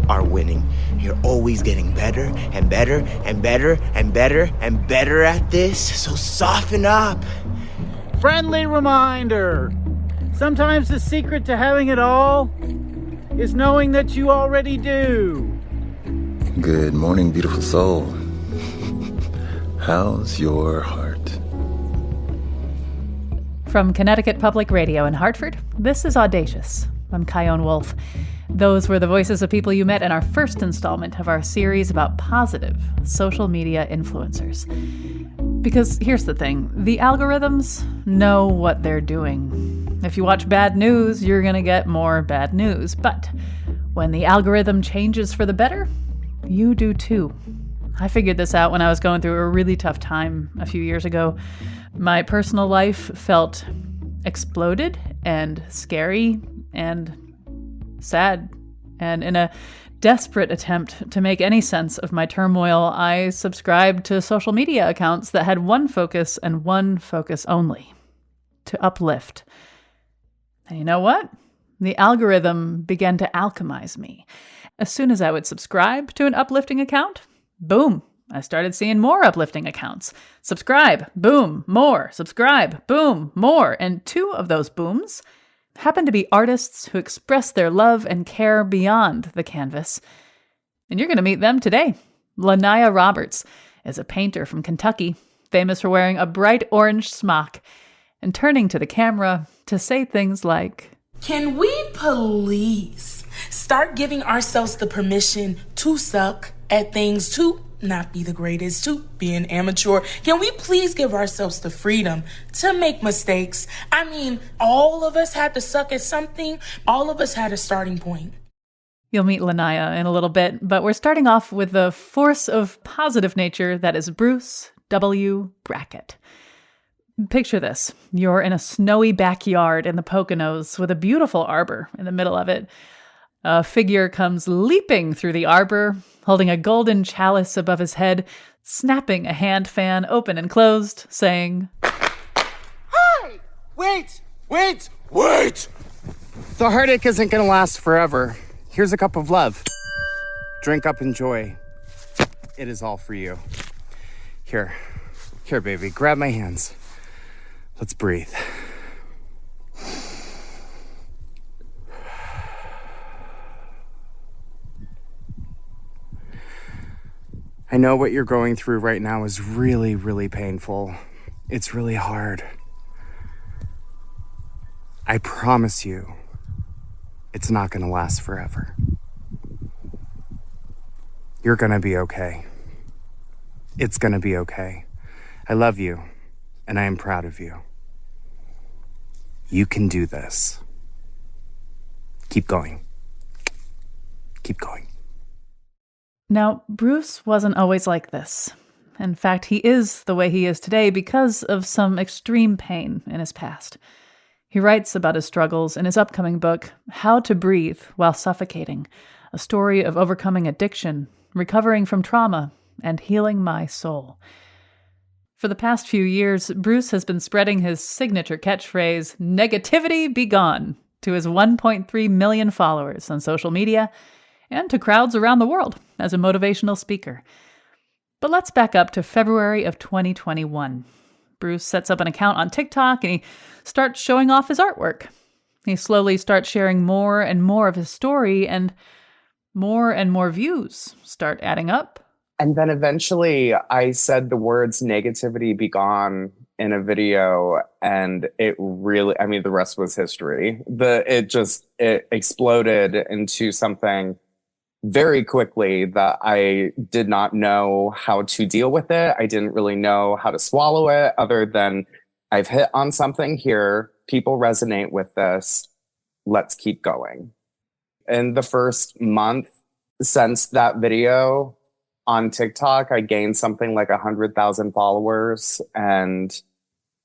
are winning. You're always getting better and better and better and better and better at this, so soften up. Friendly reminder. Sometimes the secret to having it all is knowing that you already do. Good morning, beautiful soul. How's your heart? From Connecticut Public Radio in Hartford, this is Audacious. I'm Chion Wolf. Those were the voices of people you met in our first installment of our series about positive social media influencers. Because here's the thing, the algorithms know what they're doing. If you watch bad news, you're going to get more bad news. But when the algorithm changes for the better, you do too. I figured this out when I was going through a really tough time a few years ago. My personal life felt exploded and scary and sad. And in a desperate attempt to make any sense of my turmoil, I subscribed to social media accounts that had one focus and one focus only: to uplift. And you know what? The algorithm began to alchemize me. As soon as I would subscribe to an uplifting account, boom, I started seeing more uplifting accounts. Subscribe, boom, more. Subscribe, boom, more. And two of those booms happen to be artists who express their love and care beyond the canvas. And you're going to meet them today. Lanaya Roberts is a painter from Kentucky, famous for wearing a bright orange smock and turning to the camera to say things like, "Can we please start giving ourselves the permission to suck at things, to not be the greatest, to be an amateur? Can we please give ourselves the freedom to make mistakes? I mean, all of us had to suck at something. All of us had a starting point." You'll meet Lanaya in a little bit, but we're starting off with the force of positive nature that is Bruce W. Brackett. Picture this. You're in a snowy backyard in the Poconos with a beautiful arbor in the middle of it. A figure comes leaping through the arbor, holding a golden chalice above his head, snapping a hand fan open and closed, saying, "Hi! Wait! The heartache isn't gonna last forever. Here's a cup of love. Drink up, enjoy. It is all for you. Here, baby, grab my hands. Let's breathe." I know what you're going through right now is really, really painful. It's really hard. I promise you, it's not going to last forever. You're going to be okay. It's going to be okay. I love you, and I am proud of you. You can do this. Keep going. Keep going. Now, Bruce wasn't always like this. In fact, he is the way he is today because of some extreme pain in his past. He writes about his struggles in his upcoming book, How to Breathe While Suffocating, a story of overcoming addiction, recovering from trauma, and healing my soul. For the past few years, Bruce has been spreading his signature catchphrase, "Negativity be gone," to his 1.3 million followers on social media and to crowds around the world as a motivational speaker. But let's back up to February of 2021. Bruce sets up an account on TikTok and he starts showing off his artwork. He slowly starts sharing more and more of his story, and more views start adding up. And then eventually I said the words "negativity be gone" in a video, and it really, I mean, the rest was history. It exploded into something very quickly that I did not know how to deal with it. I didn't really know how to swallow it, other than I've hit on something here. People resonate with this. Let's keep going. In the first month since that video on TikTok, I gained something like 100,000 followers, and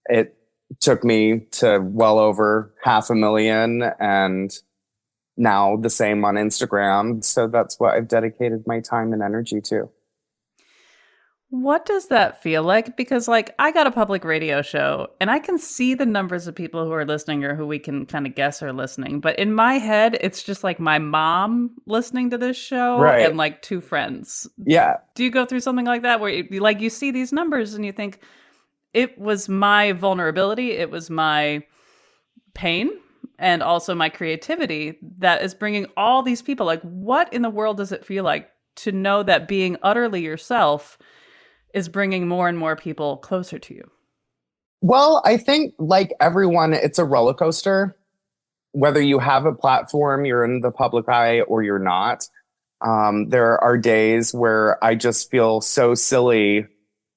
it took me to well over 500,000, and now the same on Instagram. So that's what I've dedicated my time and energy to. What does that feel like? Because, like, I got a public radio show and I can see the numbers of people who are listening or who we can kind of guess are listening. But in my head, it's just like my mom listening to this show Right. and like two friends. Yeah. Do you go through something like that where you see these numbers and you think, it was my vulnerability, it was my pain, and also my creativity that is bringing all these people? Like, what in the world does it feel like to know that being utterly yourself is bringing more and more people closer to you? Well, I think like everyone, it's a roller coaster. Whether you have a platform, you're in the public eye, or you're not. There are days where I just feel so silly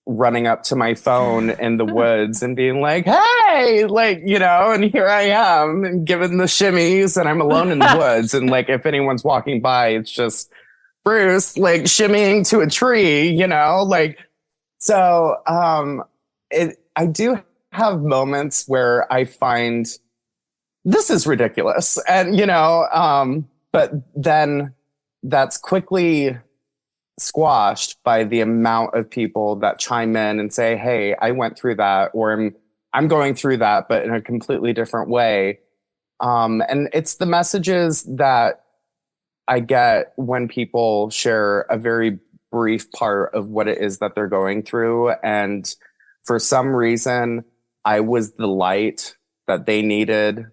running up to my phone in the woods and being like, hey, like, and here I am and giving the shimmies, and I'm alone in the woods. And like, if anyone's walking by, it's just Bruce like shimmying to a tree, like. So I do have moments where I find this is ridiculous. And, but then that's quickly squashed by the amount of people that chime in and say, hey, I went through that, or I'm going through that, but in a completely different way. And it's the messages that I get when people share a very brief part of what it is that they're going through. And for some reason, I was the light that they needed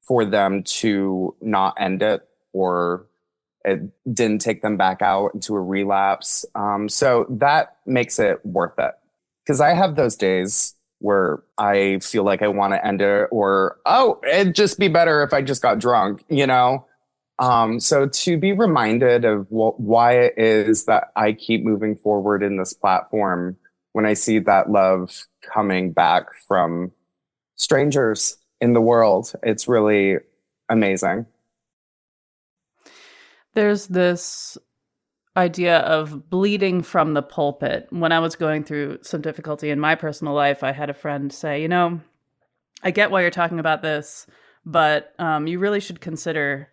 for them to not end it, or it didn't take them back out into a relapse. So that makes it worth it. Because I have those days where I feel like I want to end it, or, it'd just be better if I just got drunk, So to be reminded of why it is that I keep moving forward in this platform when I see that love coming back from strangers in the world, it's really amazing. There's this idea of bleeding from the pulpit. When I was going through some difficulty in my personal life, I had a friend say, I get why you're talking about this, but you really should consider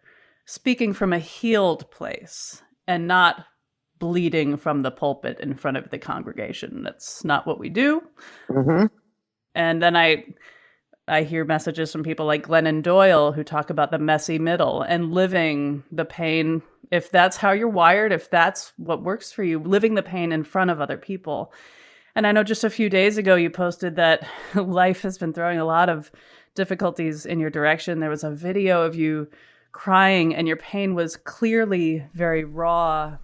speaking from a healed place and not bleeding from the pulpit in front of the congregation. That's not what we do. Mm-hmm. And then I hear messages from people like Glennon Doyle who talk about the messy middle and living the pain. If that's how you're wired, if that's what works for you, living the pain in front of other people. And I know just a few days ago you posted that life has been throwing a lot of difficulties in your direction. There was a video of you crying and your pain was clearly very raw.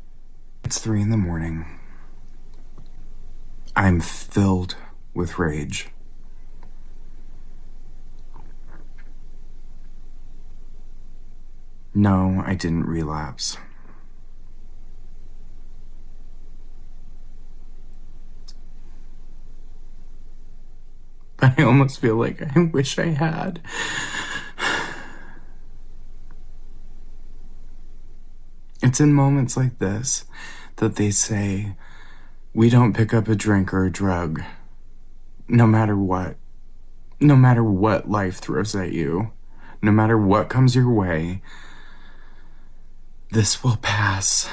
It's 3 a.m. I'm filled with rage. No, I didn't relapse. But I almost feel like I wish I had. It's in moments like this that they say, we don't pick up a drink or a drug, no matter what life throws at you, no matter what comes your way, this will pass.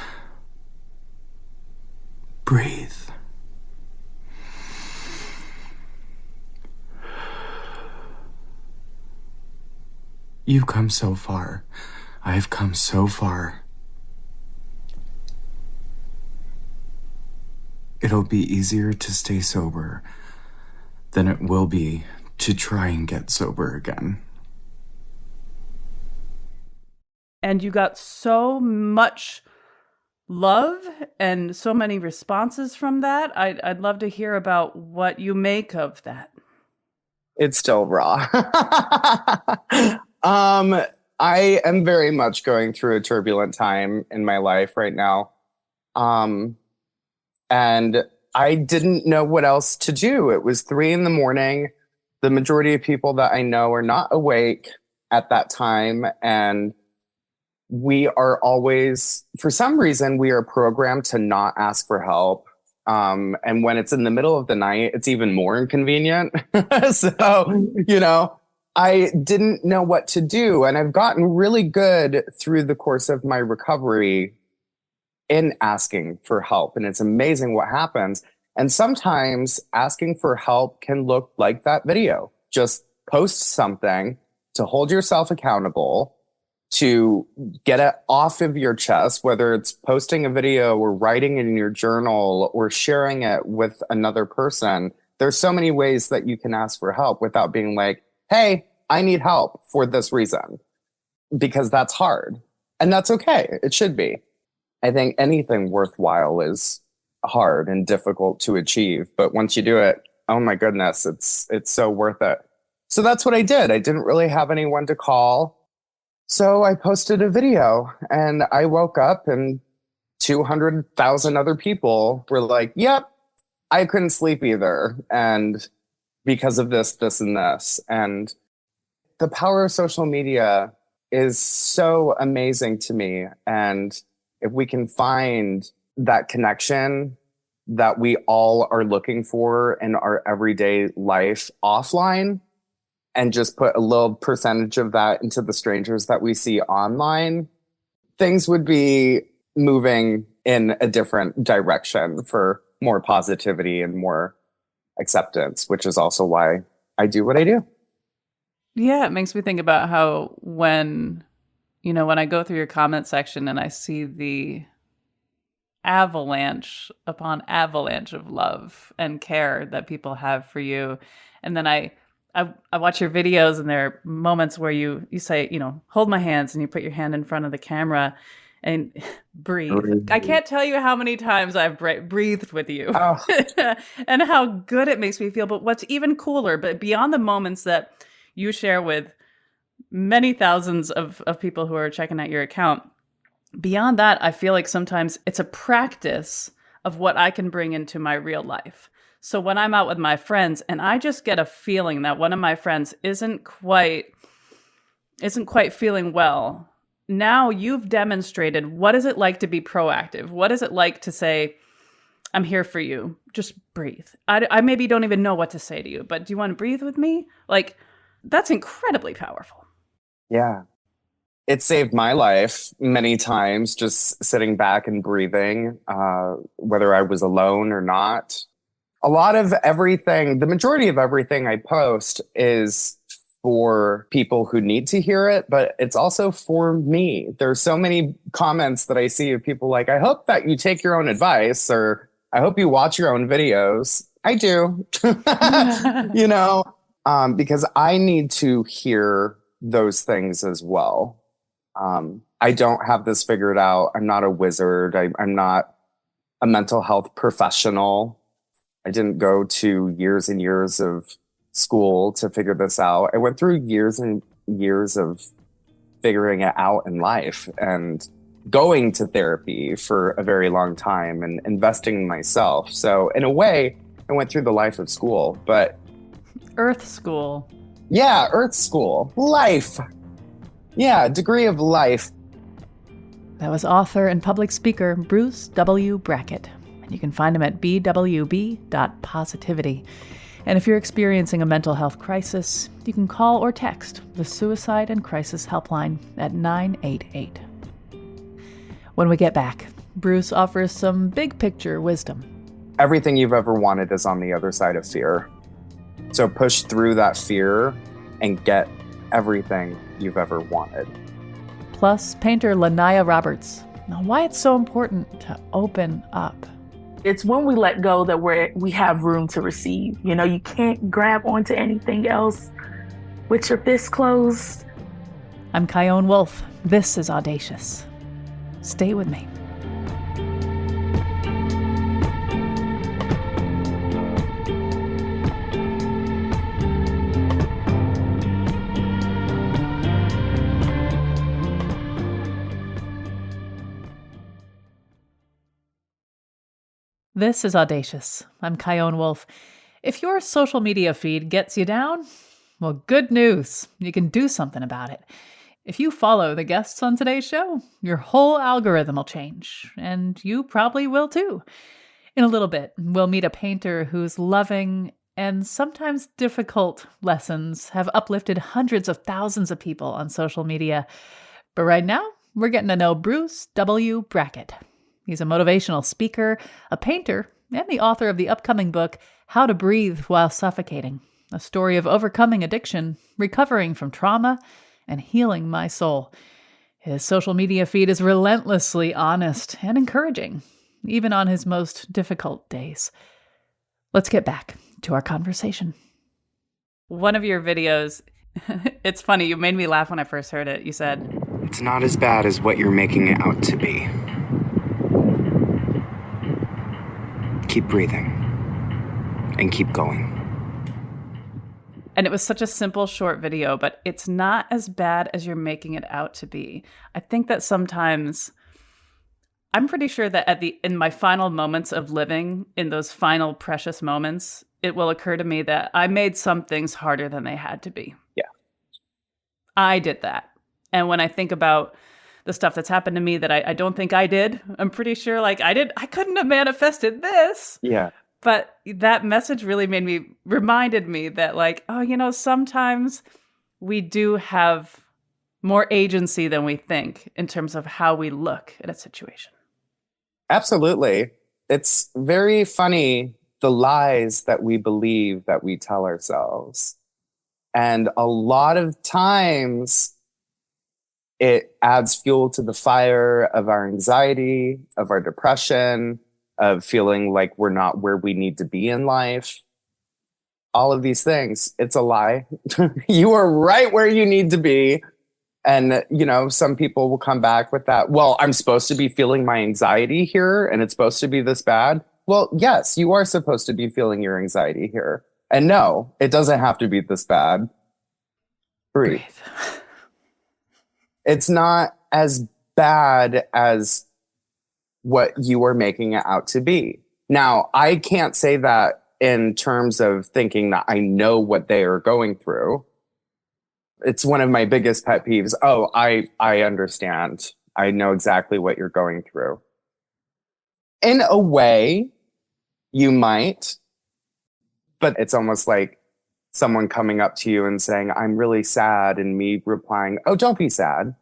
Breathe. You've come so far. I've come so far. It'll be easier to stay sober than it will be to try and get sober again. And you got so much love and so many responses from that. I'd love to hear about what you make of that. It's still raw. I am very much going through a turbulent time in my life right now. And I didn't know what else to do. It was 3 a.m. The majority of people that I know are not awake at that time. And we are always, for some reason, we are programmed to not ask for help. And when it's in the middle of the night, it's even more inconvenient. So, I didn't know what to do. And I've gotten really good through the course of my recovery in asking for help. And it's amazing what happens. And sometimes asking for help can look like that video. Just post something to hold yourself accountable, to get it off of your chest, whether it's posting a video or writing it in your journal or sharing it with another person. There's so many ways that you can ask for help without being like, hey, I need help for this reason, because that's hard. And that's okay. It should be. I think anything worthwhile is hard and difficult to achieve. But once you do it, oh my goodness, it's so worth it. So that's what I did. I didn't really have anyone to call. So I posted a video and I woke up and 200,000 other people were like, yep, I couldn't sleep either. And because of this, this, and this. And the power of social media is so amazing to me. And if we can find that connection that we all are looking for in our everyday life offline, and just put a little percentage of that into the strangers that we see online, things would be moving in a different direction for more positivity and more acceptance, which is also why I do what I do. Yeah, it makes me think about how when I go through your comment section and I see the avalanche upon avalanche of love and care that people have for you, and then I watch your videos and there are moments where you say, hold my hands, and you put your hand in front of the camera and breathe. I can't tell you how many times I've breathed with you and how good it makes me feel. But what's even cooler, but beyond the moments that you share with many thousands of people who are checking out your account, beyond that, I feel like sometimes it's a practice of what I can bring into my real life. So when I'm out with my friends and I just get a feeling that one of my friends isn't quite feeling well, now you've demonstrated what is it like to be proactive? What is it like to say, I'm here for you. Just breathe. I maybe don't even know what to say to you, but do you want to breathe with me? Like, that's incredibly powerful. Yeah. It saved my life many times, just sitting back and breathing, whether I was alone or not. A lot of everything, the majority of everything I post is for people who need to hear it, but it's also for me. There's so many comments that I see of people like, I hope that you take your own advice, or I hope you watch your own videos. I do, because I need to hear those things as well. I don't have this figured out. I'm not a wizard. I'm not a mental health professional. I didn't go to years and years of school to figure this out. I went through years and years of figuring it out in life and going to therapy for a very long time and investing in myself. So in a way, I went through the life of school, but Earth school. Yeah, Earth school. Life. Yeah, degree of life. That was author and public speaker Bruce W. Brackett. And you can find him at bwb.positivity. And if you're experiencing a mental health crisis, you can call or text the Suicide and Crisis Helpline at 988. When we get back, Bruce offers some big picture wisdom. Everything you've ever wanted is on the other side of fear. So push through that fear and get everything you've ever wanted. Plus, painter Lanaya Roberts. Now, why it's so important to open up. It's when we let go that we have room to receive. You can't grab onto anything else with your fist closed. I'm Chion Wolf. This is Audacious. Stay with me. This is Audacious. I'm Chion Wolf. If your social media feed gets you down, well, good news. You can do something about it. If you follow the guests on today's show, your whole algorithm will change, and you probably will too. In a little bit, we'll meet a painter whose loving and sometimes difficult lessons have uplifted hundreds of thousands of people on social media. But right now, we're getting to know Bruce W. Brackett. He's a motivational speaker, a painter, and the author of the upcoming book, How to Breathe While Suffocating, a story of overcoming addiction, recovering from trauma, and healing my soul. His social media feed is relentlessly honest and encouraging, even on his most difficult days. Let's get back to our conversation. One of your videos, it's funny, you made me laugh when I first heard it. You said, It's not as bad as what you're making it out to be. Keep breathing and keep going. and it was such a simple, short video, but it's not as bad as you're making it out to be. I think that sometimes, I'm pretty sure that in my final moments of living, in those final precious moments, it will occur to me that I made some things harder than they had to be. Yeah. I did that. And when I think about the stuff that's happened to me that I don't think I did, I'm pretty sure I couldn't have manifested this. Yeah. But that message really reminded me that sometimes we do have more agency than we think in terms of how we look at a situation. Absolutely. It's very funny, the lies that we believe that we tell ourselves. And a lot of times it adds fuel to the fire of our anxiety, of our depression, of feeling like we're not where we need to be in life. All of these things, it's a lie. You are right where you need to be. And, some people will come back with that. Well, I'm supposed to be feeling my anxiety here and it's supposed to be this bad. Well, yes, you are supposed to be feeling your anxiety here. And no, it doesn't have to be this bad. Breathe. It's not as bad as what you are making it out to be. Now, I can't say that in terms of thinking that I know what they are going through. It's one of my biggest pet peeves. Oh, I understand. I know exactly what you're going through. In a way, you might, but it's almost like someone coming up to you and saying, I'm really sad, and me replying, oh, don't be sad.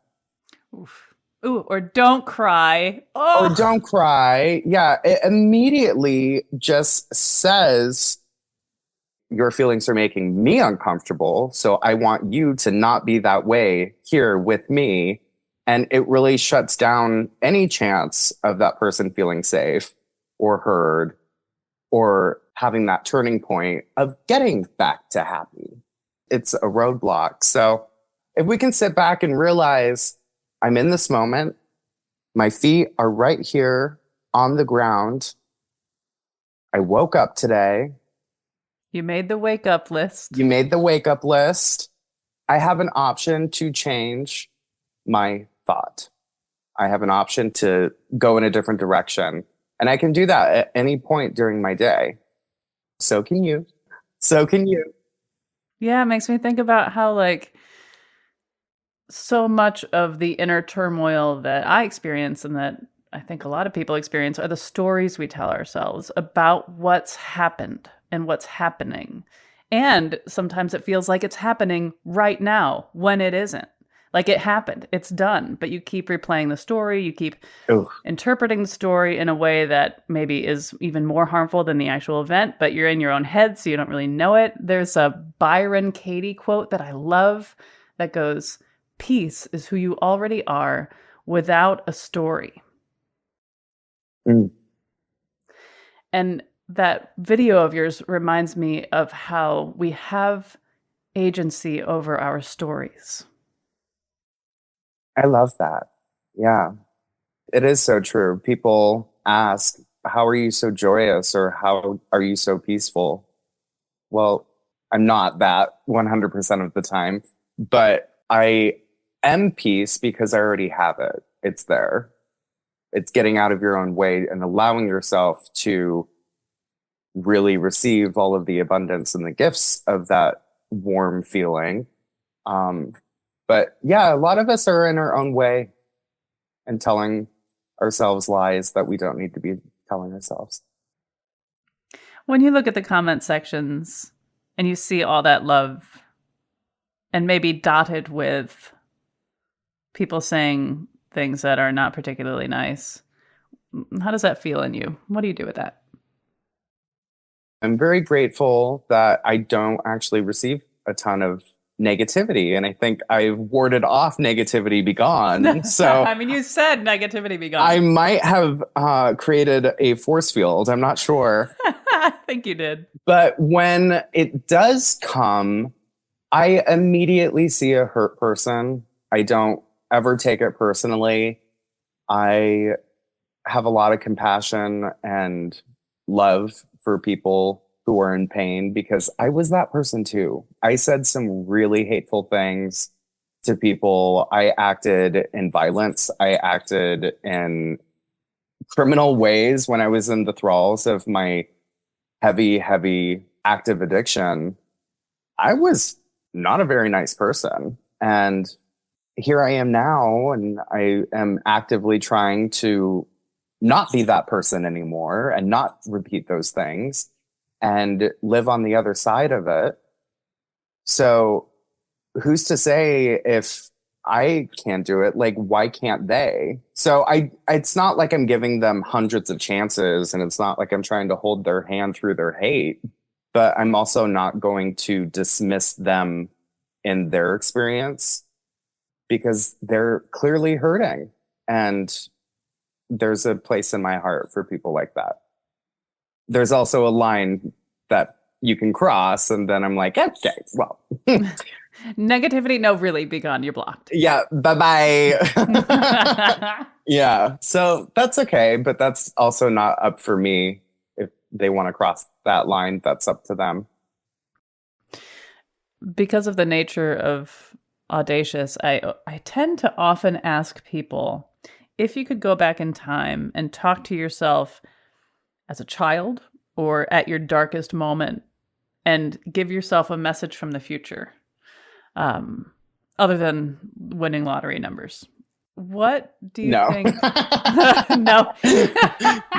Oof. Ooh, or don't cry. Oh. Or don't cry. Yeah, it immediately just says, your feelings are making me uncomfortable, so I want you to not be that way here with me. And it really shuts down any chance of that person feeling safe or heard or having that turning point of getting back to happy. It's a roadblock. So if we can sit back and realize, I'm in this moment, my feet are right here on the ground. I woke up today. You made the wake up list. You made the wake up list. I have an option to change my thought. I have an option to go in a different direction. And I can do that at any point during my day. So can you. So can you. Yeah, it makes me think about how so much of the inner turmoil that I experience and that I think a lot of people experience are the stories we tell ourselves about what's happened and what's happening. And sometimes it feels like it's happening right now when it isn't. Like it happened, it's done, but you keep replaying the story, you keep interpreting the story in a way that maybe is even more harmful than the actual event, but you're in your own head, so you don't really know it. There's a Byron Katie quote that I love that goes, "Peace is who you already are without a story." Mm. And that video of yours reminds me of how we have agency over our stories. I love that. Yeah, it is so true. People ask, how are you so joyous, or how are you so peaceful? Well, I'm not that 100% of the time, but I am peace because I already have it. It's there. It's getting out of your own way and allowing yourself to really receive all of the abundance and the gifts of that warm feeling. But yeah, a lot of us are in our own way and telling ourselves lies that we don't need to be telling ourselves. When you look at the comment sections and you see all that love and maybe dotted with people saying things that are not particularly nice, how does that feel in you? What do you do with that? I'm very grateful that I don't actually receive a ton of negativity. And I think I've warded off negativity be gone. So I mean, you said negativity be gone. I might have created a force field. I'm not sure. I think you did. But when it does come, I immediately see a hurt person. I don't ever take it personally. I have a lot of compassion and love for people who are in pain because I was that person too. I said some really hateful things to people. I acted in violence. I acted in criminal ways when I was in the thralls of my heavy active addiction. I was not a very nice person. And here I am now, and I am actively trying to not be that person anymore and not repeat those things and live on the other side of it. So who's to say if I can't do it? Like, why can't they? So it's not like I'm giving them hundreds of chances, and it's not like I'm trying to hold their hand through their hate, but I'm also not going to dismiss them in their experience because they're clearly hurting. And there's a place in my heart for people like that. There's also a line that you can cross, and then I'm like, okay, well. Negativity, no, really, be gone. You're blocked. Yeah, bye-bye. Yeah, so that's okay, but that's also not up for me. If they want to cross that line, that's up to them. Because of the nature of Audacious, I tend to often ask people if you could go back in time and talk to yourself as a child or at your darkest moment and give yourself a message from the future, other than winning lottery numbers. What do you think? No.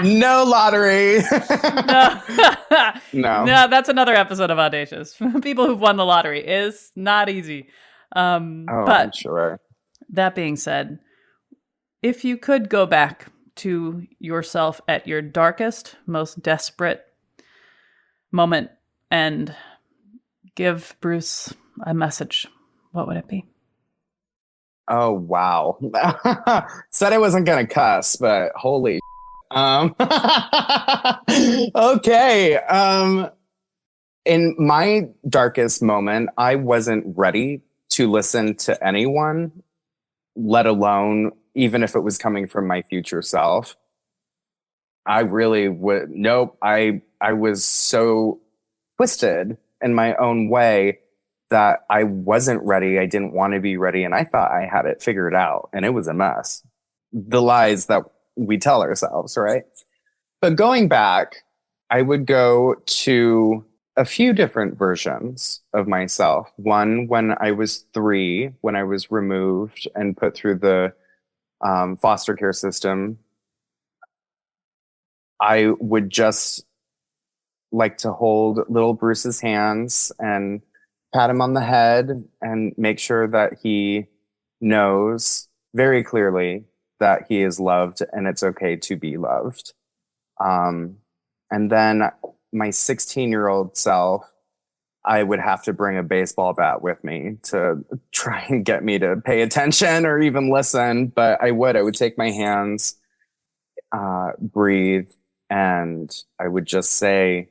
No lottery. No. No. No, that's another episode of Audacious. People who've won the lottery is not easy. But I'm sure. That being said, if you could go back to yourself at your darkest, most desperate moment and give Bruce a message, what would it be? Oh, wow. Said I wasn't going to cuss, but holy okay. In my darkest moment, I wasn't ready to listen to anyone, let alone even if it was coming from my future self. I really would. Nope. I was so twisted in my own way that I wasn't ready. I didn't want to be ready. And I thought I had it figured out. And it was a mess. The lies that we tell ourselves, right? But going back, I would go to a few different versions of myself. One, when I was 3, when I was removed and put through the foster care system, I would just like to hold little Bruce's hands and pat him on the head and make sure that he knows very clearly that he is loved and it's okay to be loved. And then my 16-year-old self, I would have to bring a baseball bat with me to try and get me to pay attention or even listen. But I would take my hands, breathe, and I would just say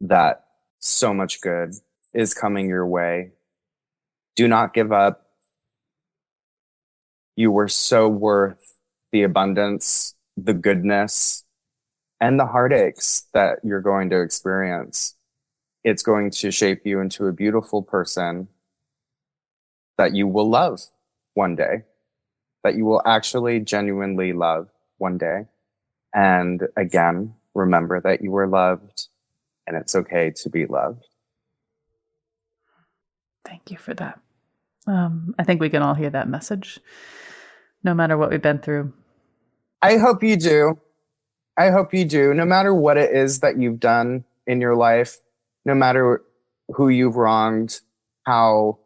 that so much good is coming your way. Do not give up. You are so worth the abundance, the goodness, and the heartaches that you're going to experience. It's going to shape you into a beautiful person that you will love one day, that you will actually genuinely love one day. And again, remember that you are loved and it's okay to be loved. Thank you for that. I think we can all hear that message, no matter what we've been through. I hope you do. I hope you do. No matter what it is that you've done in your life, no matter who you've wronged, how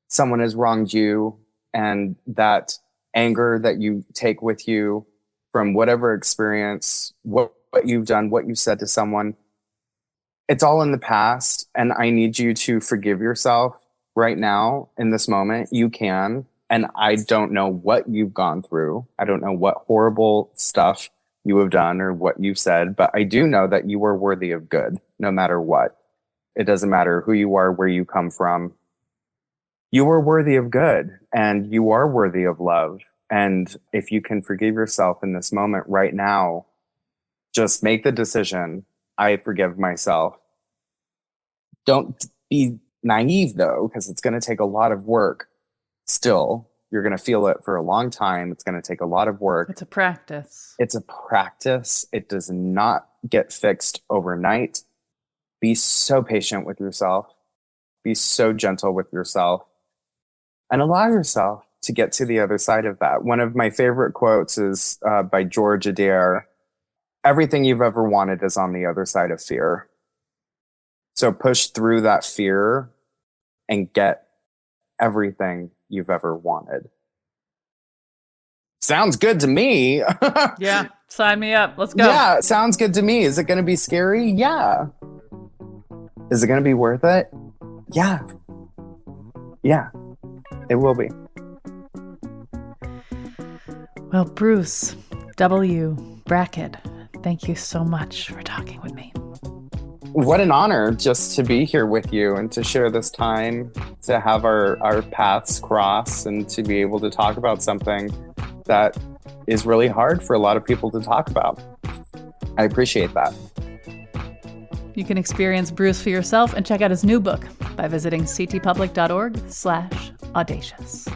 someone has wronged you, and that anger that you take with you from whatever experience, what you've done, what you said to someone, It's all in the past, and I need you to forgive yourself right now in this moment. You can. And I don't know what you've gone through. I don't know what horrible stuff you have done or what you've said, but I do know that you are worthy of good no matter what. It doesn't matter who you are, where you come from. You are worthy of good, and you are worthy of love. And if you can forgive yourself in this moment right now, just make the decision. I forgive myself. Don't be naive though, because it's going to take a lot of work. Still, you're going to feel it for a long time. It's going to take a lot of work. It's a practice. It's a practice. It does not get fixed overnight. Be so patient with yourself. Be so gentle with yourself. And allow yourself to get to the other side of that. One of my favorite quotes is by George Adair. Everything you've ever wanted is on the other side of fear. So push through that fear and get everything you've ever wanted. Sounds good to me. Yeah, sign me up. Let's go. Yeah, sounds good to me. Is it going to be scary? Yeah. Is it going to be worth it? Yeah. Yeah, it will be. Well, Bruce W. Brackett, thank you so much for talking with me. What an honor just to be here with you and to share this time, to have our paths cross and to be able to talk about something that is really hard for a lot of people to talk about. I appreciate that. You can experience Bruce for yourself and check out his new book by visiting ctpublic.org/audacious.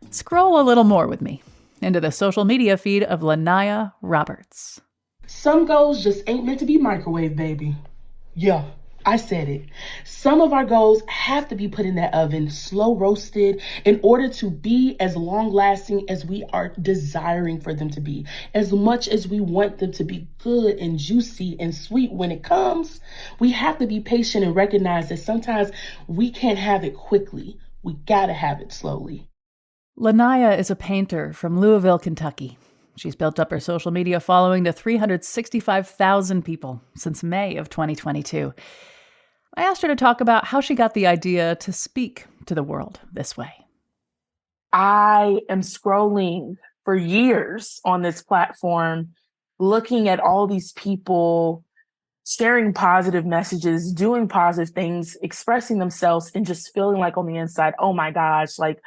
Scroll a little more with me into the social media feed of Lanaya Roberts. Some goals just ain't meant to be microwave, baby. Yeah, I said it. Some of our goals have to be put in that oven, slow roasted, in order to be as long lasting as we are desiring for them to be. As much as we want them to be good and juicy and sweet when it comes, we have to be patient and recognize that sometimes we can't have it quickly. We gotta have it slowly. Lanaya is a painter from Louisville, Kentucky. She's built up her social media following to 365,000 people since May of 2022. I asked her to talk about how she got the idea to speak to the world this way. I am scrolling for years on this platform, looking at all these people sharing positive messages, doing positive things, expressing themselves, and just feeling like on the inside, oh my gosh, like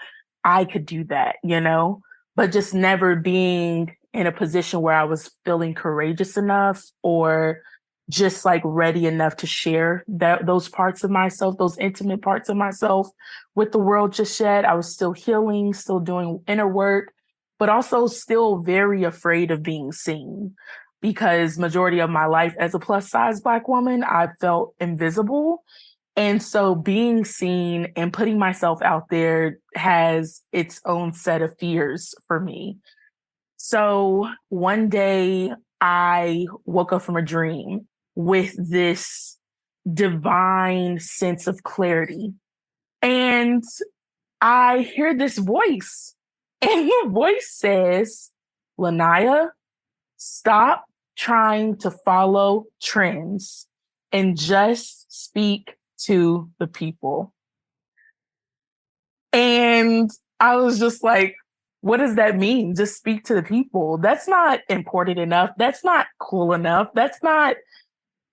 I could do that, you know? But just never being in a position where I was feeling courageous enough or just like ready enough to share those parts of myself, those intimate parts of myself with the world just yet. I was still healing, still doing inner work, but also still very afraid of being seen because majority of my life as a plus size Black woman, I felt invisible. And so being seen and putting myself out there has its own set of fears for me. So one day I woke up from a dream with this divine sense of clarity. And I hear this voice, and the voice says, Lanaya, stop trying to follow trends and just speak to the people. And I was just like, what does that mean? Just speak to the people. That's not important enough. That's not cool enough. That's not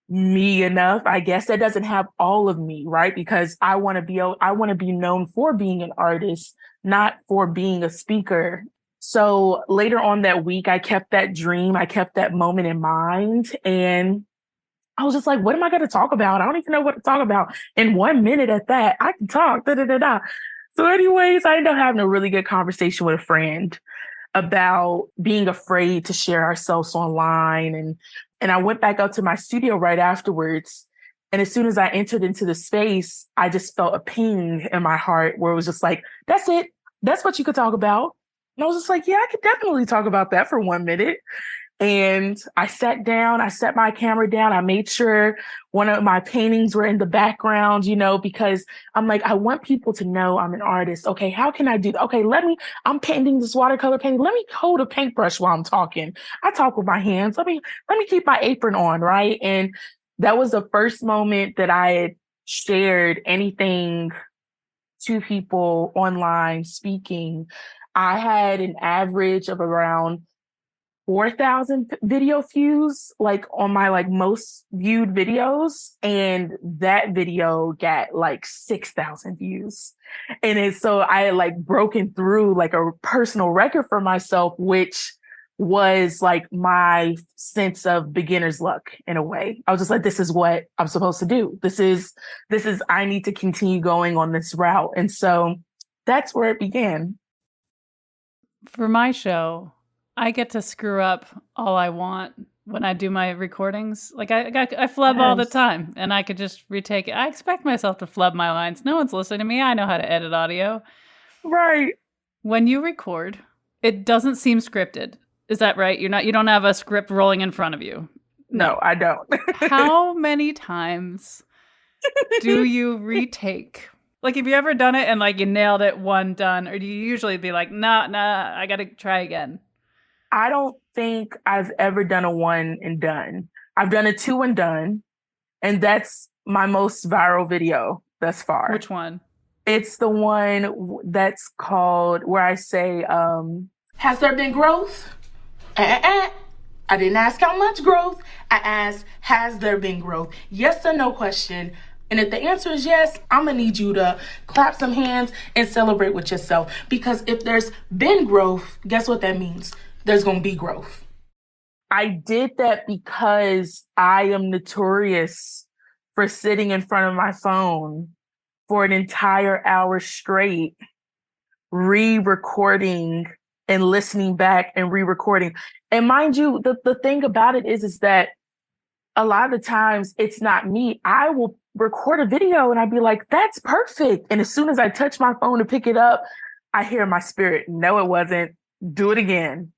me enough. I guess that doesn't have all of me, right? Because I want to be known for being an artist, not for being a speaker. So later on that week, I kept that dream. I kept that moment in mind, and I was just like, what am I going to talk about? I don't even know what to talk about. In 1 minute at that, I can talk. So anyways, I ended up having a really good conversation with a friend about being afraid to share ourselves online. And I went back up to my studio right afterwards. And as soon as I entered into the space, I just felt a ping in my heart where it was just like, that's it. That's what you could talk about. And I was just like, yeah, I could definitely talk about that for 1 minute. And I sat down, I set my camera down. I made sure one of my paintings were in the background, you know, because I'm like, I want people to know I'm an artist. Okay, how can I do that? Okay, I'm painting this watercolor painting. Let me hold a paintbrush while I'm talking. I talk with my hands. Let me keep my apron on, right? And that was the first moment that I had shared anything to people online speaking. I had an average of around 4,000 video views, like on my like most viewed videos, and that video got like 6,000 views. And so I had like broken through like a personal record for myself, which was like my sense of beginner's luck in a way. I was just like, this is what I'm supposed to do. This is I need to continue going on this route. And so that's where it began. For my show, I get to screw up all I want when I do my recordings. Like I flub all the time, and I could just retake it. I expect myself to flub my lines. No one's listening to me. I know how to edit audio. Right. When you record, it doesn't seem scripted. Is that right? You don't have a script rolling in front of you. No, I don't. How many times do you retake? Like, have you ever done it and like you nailed it, one done, or do you usually be like, nah, I got to try again? I don't think I've ever done a one and done. I've done a two and done, and that's my most viral video thus far. Which one? It's the one that's called where I say, has there been growth? I didn't ask how much growth. I asked, has there been growth? Yes or no question. And if the answer is yes, I'm going to need you to clap some hands and celebrate with yourself. Because if there's been growth, guess what that means? There's going to be growth. I did that because I am notorious for sitting in front of my phone for an entire hour straight, re-recording and listening back and re-recording. And mind you, the thing about it is that a lot of the times it's not me. I will record a video and I'd be like, that's perfect. And as soon as I touch my phone to pick it up, I hear my spirit, no, it wasn't. Do it again.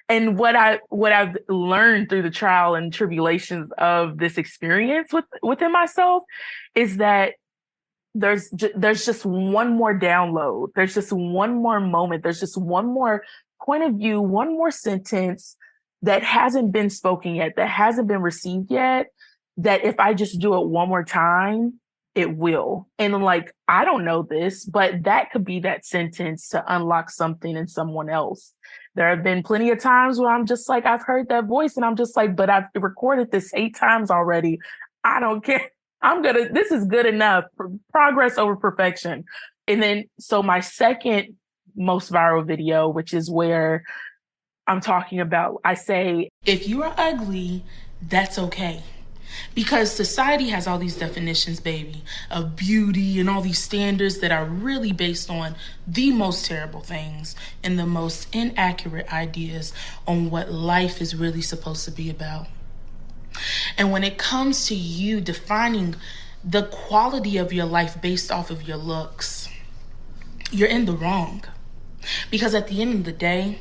And what I've learned through the trial and tribulations of this experience within myself is that there's just one more download. There's just one more moment. There's just one more point of view, one more sentence that hasn't been spoken yet, that hasn't been received yet, that if I just do it one more time, it will. And like, I don't know this, but that could be that sentence to unlock something in someone else. There have been plenty of times where I'm just like, I've heard that voice and I'm just like, but I've recorded this 8 times already. I don't care. This is good enough. Progress over perfection. And then, so my second most viral video, which is where I'm talking about, I say, if you are ugly, that's okay. Because society has all these definitions, baby, of beauty and all these standards that are really based on the most terrible things and the most inaccurate ideas on what life is really supposed to be about. And when it comes to you defining the quality of your life based off of your looks, you're in the wrong. Because at the end of the day,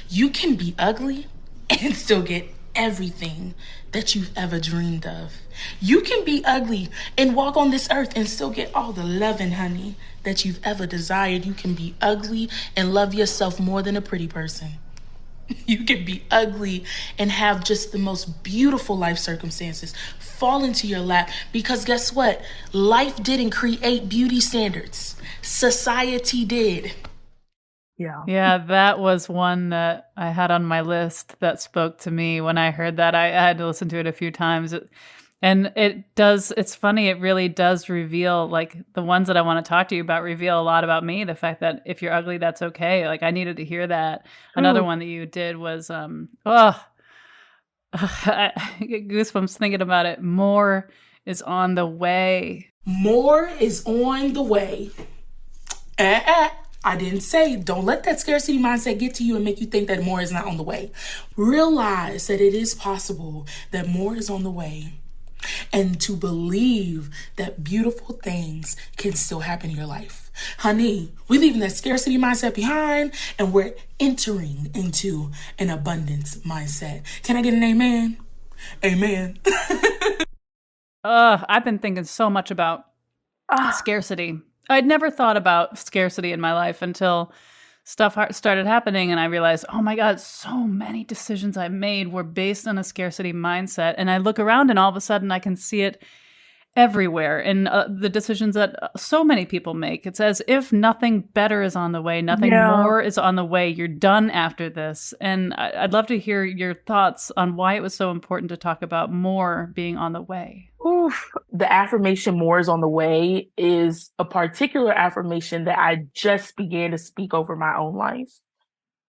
you can be ugly and still get everything that you've ever dreamed of. You can be ugly and walk on this earth and still get all the love and honey that you've ever desired. You can be ugly and love yourself more than a pretty person. You can be ugly and have just the most beautiful life circumstances fall into your lap, because guess what? Life didn't create beauty standards. Society did. Yeah, that was one that I had on my list that spoke to me when I heard that. I had to listen to it a few times. And it's funny, it really does reveal, like, the ones that I want to talk to you about reveal a lot about me. The fact that if you're ugly, that's okay. Like, I needed to hear that. Another one that you did was, I get goosebumps thinking about it. More is on the way. More is on the way. I didn't say, don't let that scarcity mindset get to you and make you think that more is not on the way. Realize that it is possible that more is on the way. And to believe that beautiful things can still happen in your life. Honey, we're leaving that scarcity mindset behind and we're entering into an abundance mindset. Can I get an amen? Amen. I've been thinking so much about scarcity. I'd never thought about scarcity in my life until stuff started happening, and I realized, oh my God, so many decisions I made were based on a scarcity mindset. And I look around and all of a sudden I can see it everywhere in the decisions that so many people make. It's as if nothing better is on the way, nothing more is on the way. You're done after this. And I'd love to hear your thoughts on why it was so important to talk about more being on the way. Oof. The affirmation more is on the way is a particular affirmation that I just began to speak over my own life.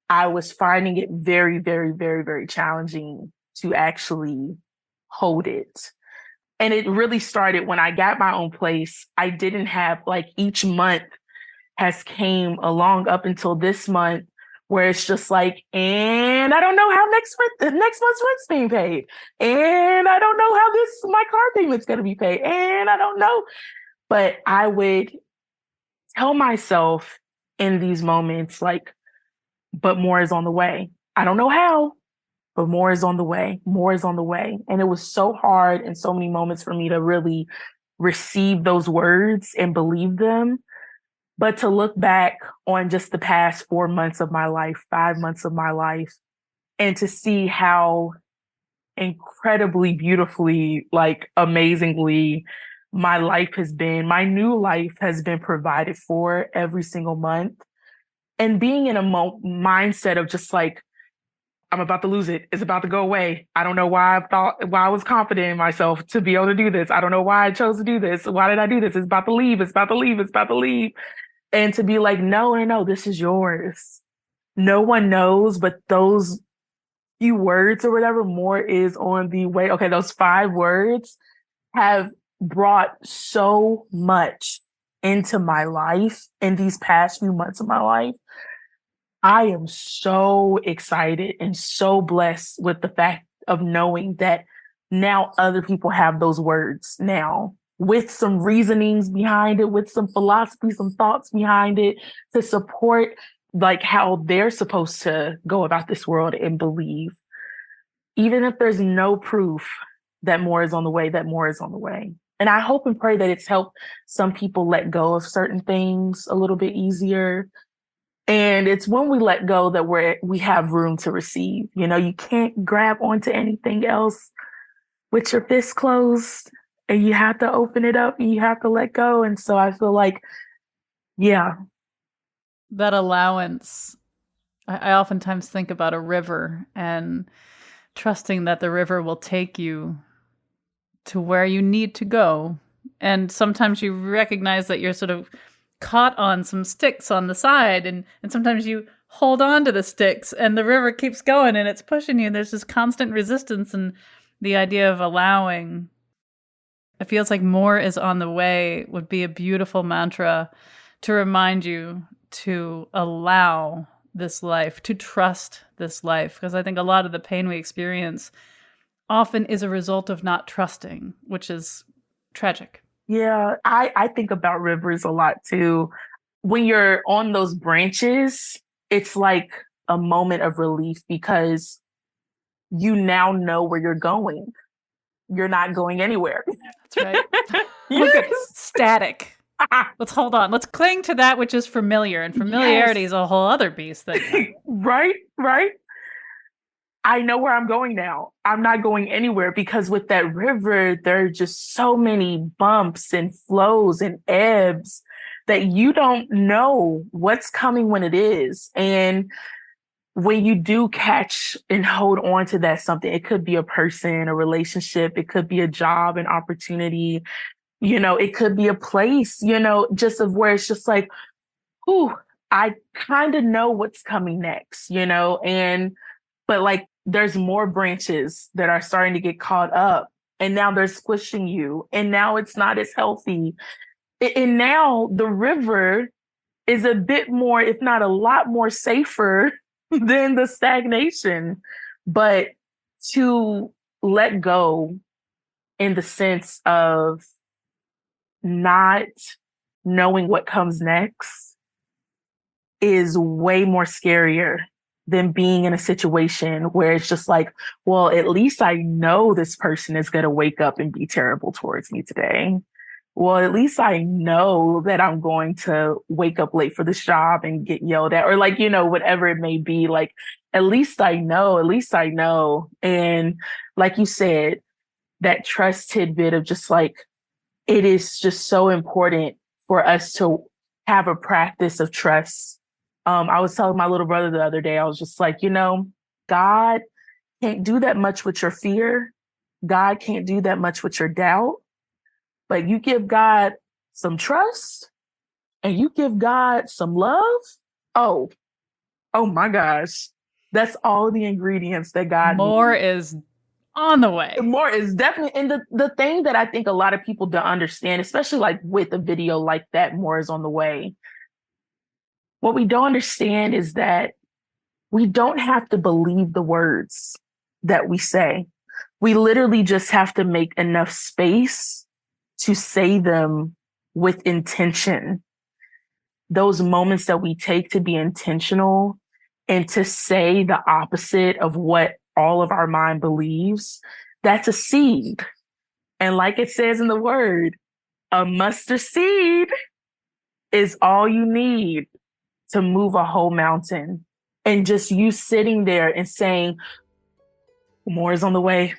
I was finding it very, very, very, very challenging to actually hold it. And it really started when I got my own place. I didn't have, like, each month has came along up until this month where it's just like, and I don't know how next month's rent's being paid. And I don't know how my car payment's going to be paid. And I don't know. But I would tell myself in these moments, like, but more is on the way. I don't know how, but more is on the way. More is on the way. And it was so hard in so many moments for me to really receive those words and believe them. But to look back on just the past 4 months of my life, 5 months of my life, and to see how incredibly beautifully, like, amazingly my life has been, my new life has been provided for every single month. And being in a mindset of just like, I'm about to lose it. It's about to go away. I don't know why I was confident in myself to be able to do this. I don't know why I chose to do this. Why did I do this? It's about to leave. It's about to leave. It's about to leave. And to be like, no, this is yours. No one knows, but those few words or whatever, more is on the way. Okay, those 5 words have brought so much into my life in these past few months of my life. I am so excited and so blessed with the fact of knowing that now other people have those words now, with some reasonings behind it, with some philosophy, some thoughts behind it to support, like, how they're supposed to go about this world and believe. Even if there's no proof that more is on the way, that more is on the way. And I hope and pray that it's helped some people let go of certain things a little bit easier. And it's when we let go that we have room to receive. You know, you can't grab onto anything else with your fist closed, and you have to open it up and you have to let go. And so I feel like, yeah. That allowance. I oftentimes think about a river and trusting that the river will take you to where you need to go. And sometimes you recognize that you're sort of caught on some sticks on the side, and sometimes you hold on to the sticks and the river keeps going and it's pushing you. There's this constant resistance, and the idea of allowing, it feels like more is on the way would be a beautiful mantra to remind you to allow this life, to trust this life. Because I think a lot of the pain we experience often is a result of not trusting, which is tragic. Yeah, I think about rivers a lot too. When you're on those branches, it's like a moment of relief because you now know where you're going. You're not going anywhere. That's right. Look at static. Let's hold on. Let's cling to that which is familiar. And familiarity is a whole other beast. Right. I know where I'm going now. I'm not going anywhere because with that river, there are just so many bumps and flows and ebbs that you don't know what's coming when it is. And when you do catch and hold on to that something, it could be a person, a relationship, it could be a job, an opportunity, you know, it could be a place, you know, just of where it's just like, ooh, I kind of know what's coming next, you know, but like, there's more branches that are starting to get caught up, and now they're squishing you, and now it's not as healthy. And now the river is a bit more, if not a lot more safer than the stagnation. But to let go in the sense of not knowing what comes next is way more scarier than being in a situation where it's just like, well, at least I know this person is going to wake up and be terrible towards me today. well, at least I know that I'm going to wake up late for this job and get yelled at, or like, whatever it may be. Like, at least I know. And like you said, that trust tidbit of just like, it is just so important for us to have a practice of trust. I was telling my little brother the other day, I was just like, God can't do that much with your fear. God can't do that much with your doubt. But you give God some trust and you give God some love. Oh my gosh. That's all the ingredients that God More needs. is on the way. More is definitely, and the thing that I think a lot of people don't understand, especially like with a video like that, more is on the way. What we don't understand is that we don't have to believe the words that we say. We literally just have to make enough space to say them with intention. Those moments that we take to be intentional and to say the opposite of what all of our mind believes, that's a seed. And like it says in the word, a mustard seed is all you need to move a whole mountain. And just you sitting there and saying, more is on the way.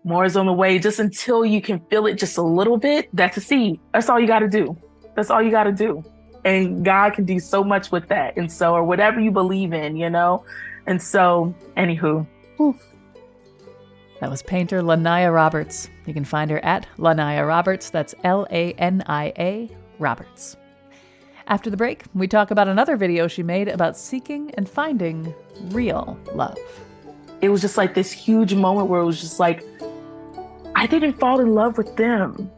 More is on the way, just until you can feel it just a little bit. That's a seed. That's all you got to do. That's all you got to do. And God can do so much with that. And so, or whatever you believe in, And so, anywho. Oof. That was painter Lanaya Roberts. You can find her at Lanaya Roberts. That's Lania Roberts. After the break, we talk about another video she made about seeking and finding real love. It was just like this huge moment where it was just like, I didn't fall in love with them.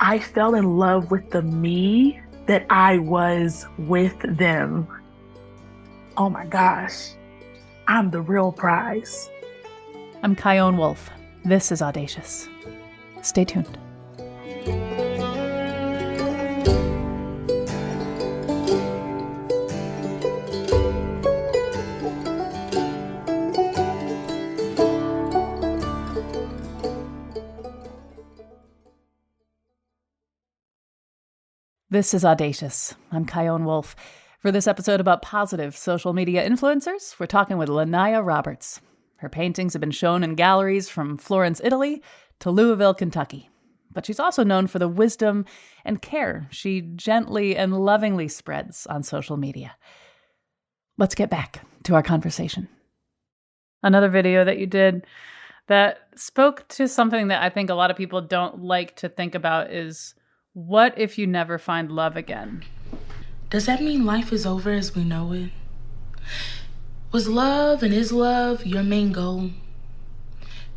I fell in love with the me that I was with them. Oh my gosh, I'm the real prize. I'm Chion Wolf. This is Audacious. Stay tuned. This is Audacious. I'm Chion Wolf. For this episode about positive social media influencers, we're talking with Lanaya Roberts. Her paintings have been shown in galleries from Florence, Italy to Louisville, Kentucky. But she's also known for the wisdom and care she gently and lovingly spreads on social media. Let's get back to our conversation. Another video that you did that spoke to something that I think a lot of people don't like to think about is, what if you never find love again? Does that mean life is over as we know it? Was love and is love your main goal?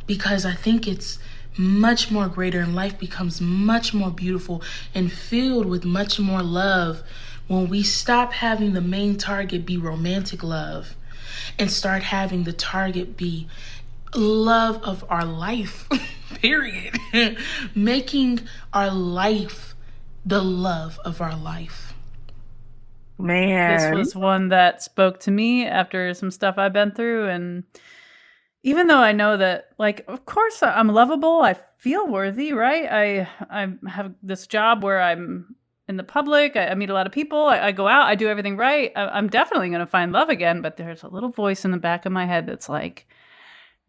Because I think it's much more greater and life becomes much more beautiful and filled with much more love when we stop having the main target be romantic love and start having the target be love of our life, period. Making our life the love of our life. Man. This was one that spoke to me after some stuff I've been through. And even though I know that, like, of course I'm lovable, I feel worthy, right? I have this job where I'm in the public, I meet a lot of people, I go out, I do everything right. I'm definitely going to find love again. But there's a little voice in the back of my head that's like,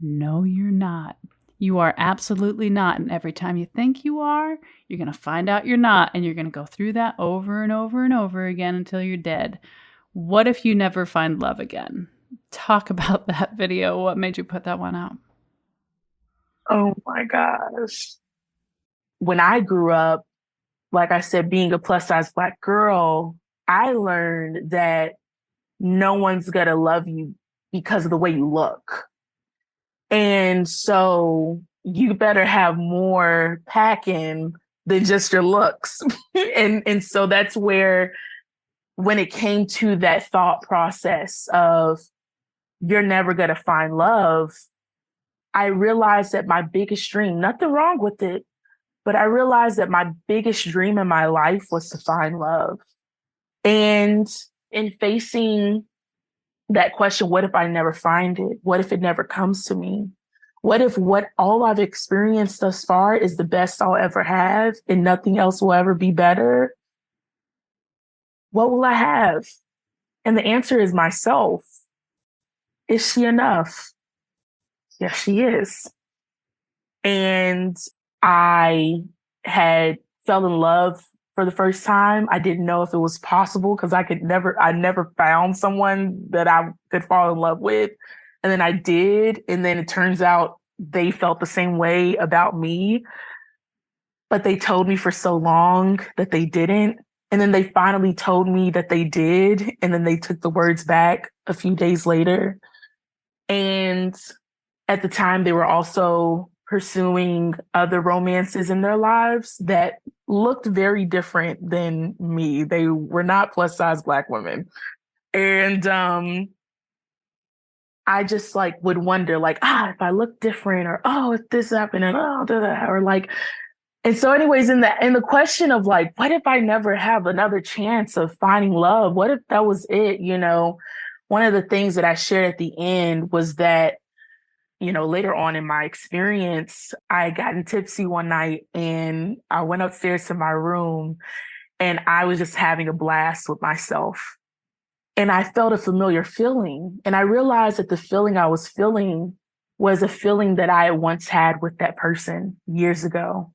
no, you're not. You are absolutely not. And every time you think you are, you're going to find out you're not. And you're going to go through that over and over and over again until you're dead. What if you never find love again? Talk about that video. What made you put that one out? Oh my gosh. When I grew up, like I said, being a plus size Black girl, I learned that no one's going to love you because of the way you look. And so you better have more packing than just your looks. and so that's where, when it came to that thought process of you're never going to find love, I realized that my biggest dream, nothing wrong with it, but I realized that my biggest dream in my life was to find love. And in facing that question, what if I never find it? What if it never comes to me? What if what all I've experienced thus far is the best I'll ever have and nothing else will ever be better? What will I have? And the answer is myself. Is she enough? Yes, she is. And I had fell in love for the first time. I didn't know if it was possible because I never found someone that I could fall in love with. And then I did. And then it turns out they felt the same way about me. But they told me for so long that they didn't. And then they finally told me that they did. And then they took the words back a few days later. And at the time, they were also pursuing other romances in their lives that looked very different than me. They were not plus size Black women. And I just like would wonder like, if I look different, or, if this happened, and or like, and so anyways, in the question of like, what if I never have another chance of finding love? What if that was it? One of the things that I shared at the end was that, later on in my experience, I had gotten tipsy one night and I went upstairs to my room and I was just having a blast with myself. And I felt a familiar feeling. And I realized that the feeling I was feeling was a feeling that I had once had with that person years ago.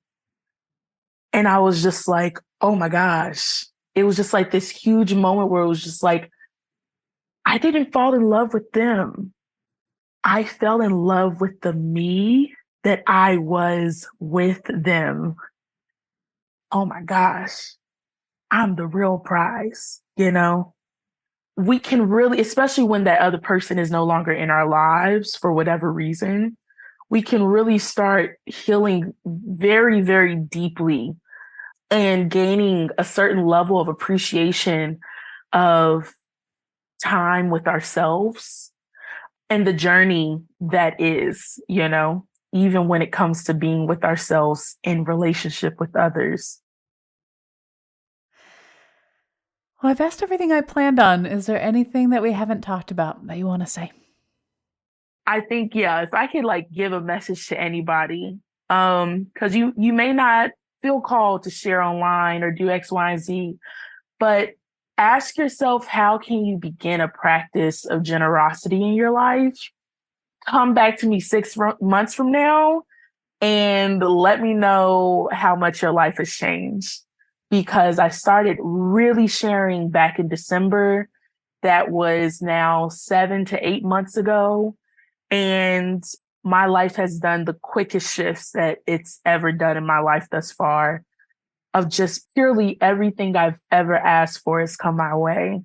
And I was just like, oh my gosh. It was just like this huge moment where it was just like, I didn't fall in love with them. I fell in love with the me that I was with them. Oh my gosh. I'm the real prize, We can really, especially when that other person is no longer in our lives for whatever reason, we can really start healing very, very deeply and gaining a certain level of appreciation of time with ourselves and the journey that is, even when it comes to being with ourselves in relationship with others. Well, I've asked everything I planned on. Is there anything that we haven't talked about that you want to say? I think, if I could give a message to anybody, because you may not feel called to share online or do X, Y, and Z, but ask yourself, how can you begin a practice of generosity in your life? Come back to me 6 months from now and let me know how much your life has changed. Because I started really sharing back in December. That was now 7 to 8 months ago. And my life has done the quickest shifts that it's ever done in my life thus far, of just purely everything I've ever asked for has come my way,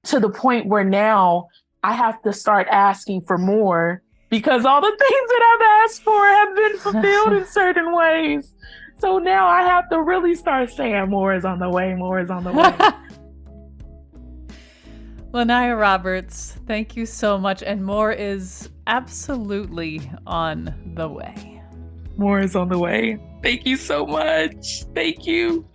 to the point where now I have to start asking for more because all the things that I've asked for have been fulfilled in certain ways. So now I have to really start saying more is on the way, more is on the way. Lanaya Roberts, thank you so much. And more is absolutely on the way. More is on the way. Thank you so much. Thank you.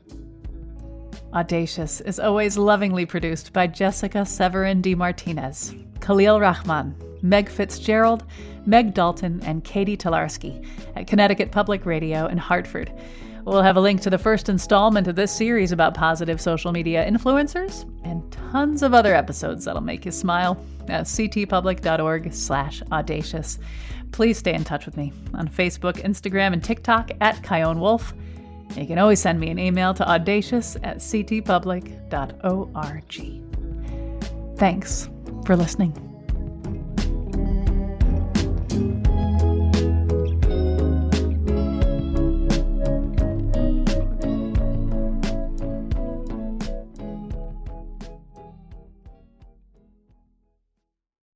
Audacious is always lovingly produced by Jessica Severin D. Martinez, Khalil Rahman, Meg Fitzgerald, Meg Dalton, and Katie Tolarski at Connecticut Public Radio in Hartford. We'll have a link to the first installment of this series about positive social media influencers and tons of other episodes that'll make you smile at ctpublic.org/audacious. Please stay in touch with me on Facebook, Instagram, and TikTok at Chion Wolf. You can always send me an email to audacious@ctpublic.org. Thanks for listening.